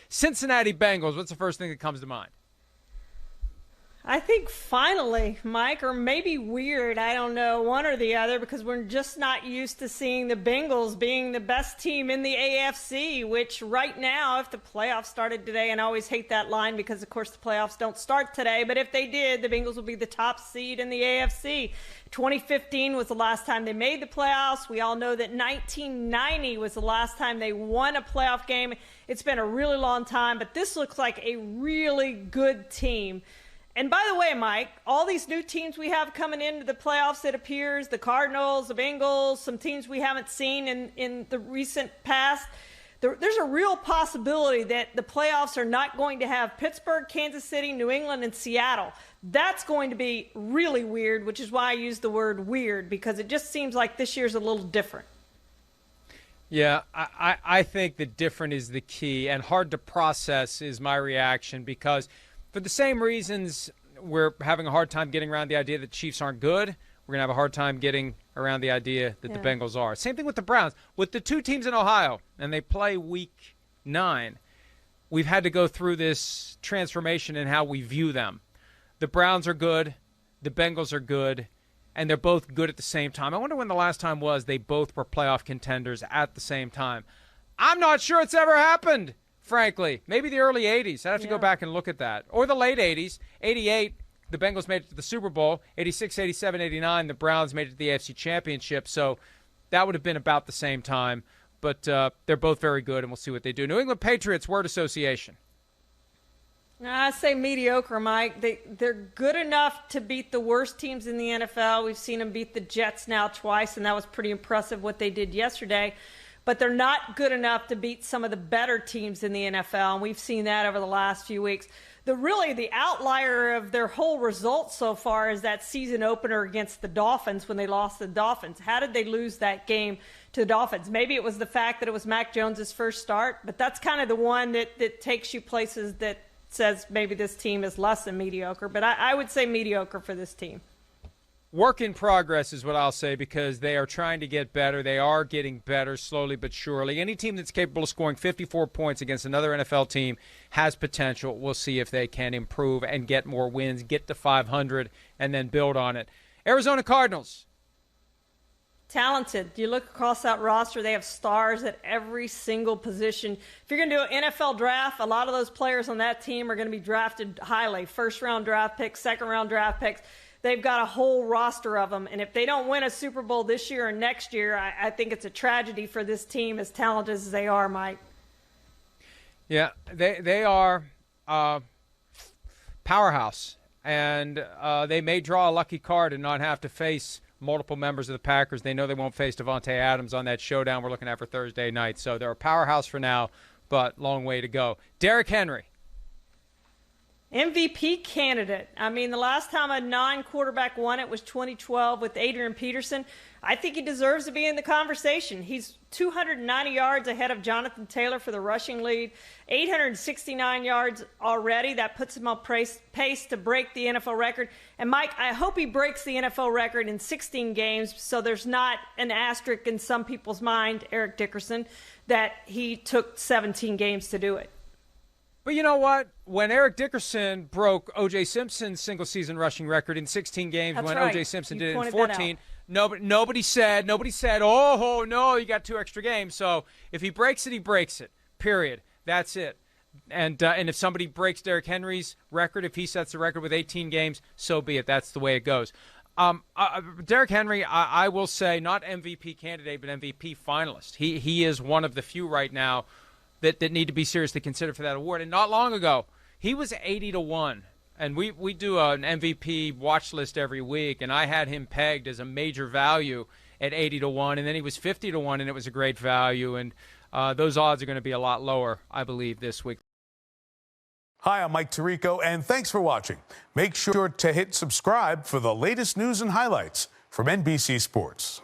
Cincinnati Bengals, what's the first thing that comes to mind? I think finally, Mike, or maybe weird, I don't know, one or the other, because we're just not used to seeing the Bengals being the best team in the AFC, which right now, if the playoffs started today, and I always hate that line because, of course, the playoffs don't start today, but if they did, the Bengals would be the top seed in the AFC. 2015 was the last time they made the playoffs. We all know that 1990 was the last time they won a playoff game. It's been a really long time, but this looks like a really good team. And by the way, Mike, all these new teams we have coming into the playoffs, it appears, the Cardinals, the Bengals, some teams we haven't seen in the recent past, there's a real possibility that the playoffs are not going to have Pittsburgh, Kansas City, New England, and Seattle. That's going to be really weird, which is why I use the word weird, because it just seems like this year's a little different. Yeah, I think that different is the key, and hard to process is my reaction, because for the same reasons we're having a hard time getting around the idea that Chiefs aren't good, we're going to have a hard time getting around the idea that the Bengals are. Same thing with the Browns. With the two teams in Ohio, and they play Week 9, we've had to go through this transformation in how we view them. The Browns are good, the Bengals are good, and they're both good at the same time. I wonder when the last time was they both were playoff contenders at the same time. I'm not sure it's ever happened. Frankly, maybe the early 80s. I'd have to go back and look at that. Or the late 80s. 88, the Bengals made it to the Super Bowl. 86, 87, 89, the Browns made it to the AFC Championship. So that would have been about the same time. But they're both very good, and we'll see what they do. New England Patriots, word association. I say mediocre, Mike. They're good enough to beat the worst teams in the NFL. We've seen them beat the Jets now twice, and that was pretty impressive what they did yesterday. But they're not good enough to beat some of the better teams in the NFL, and we've seen that over the last few weeks. The outlier of their whole results so far is that season opener against the Dolphins when they lost the Dolphins. How did they lose that game to the Dolphins? Maybe it was the fact that it was Mac Jones' first start, but that's kind of the one that takes you places that says maybe this team is less than mediocre. But I would say mediocre for this team. Work in progress is what I'll say, because they are trying to get better. They are getting better slowly but surely. Any team that's capable of scoring 54 points against another NFL team has potential. We'll see if they can improve and get more wins, get to 500, and then build on it. Arizona Cardinals. Talented. You look across that roster, they have stars at every single position. If you're going to do an NFL draft, a lot of those players on that team are going to be drafted highly. First-round draft picks, second-round draft picks. They've got a whole roster of them. And if they don't win a Super Bowl this year or next year, I think it's a tragedy for this team, as talented as they are, Mike. Yeah, they are powerhouse. And they may draw a lucky card and not have to face multiple members of the Packers. They know they won't face Devontae Adams on that showdown we're looking at for Thursday night. So they're a powerhouse for now, but long way to go. Derrick Henry. MVP candidate. I mean, the last time a non-quarterback won it was 2012 with Adrian Peterson. I think he deserves to be in the conversation. He's 290 yards ahead of Jonathan Taylor for the rushing lead, 869 yards already. That puts him on pace to break the NFL record. And, Mike, I hope he breaks the NFL record in 16 games so there's not an asterisk in some people's mind, Eric Dickerson, that he took 17 games to do it. But you know what? When Eric Dickerson broke O.J. Simpson's single-season rushing record in 16 games, That's when right. O.J. Simpson did it in 14, nobody said, oh, no, you got 2 extra games. So if he breaks it, he breaks it, period. That's it. And if somebody breaks Derrick Henry's record, if he sets the record with 18 games, so be it. That's the way it goes. Derrick Henry, I will say, not MVP candidate, but MVP finalist. He is one of the few right now that need to be seriously considered for that award. And not long ago, he was 80-1. And we do an MVP watch list every week, and I had him pegged as a major value at 80-1, and then he was 50-1, and it was a great value. And those odds are going to be a lot lower, I believe, this week. Hi, I'm Mike Tirico, and thanks for watching. Make sure to hit subscribe for the latest news and highlights from NBC Sports.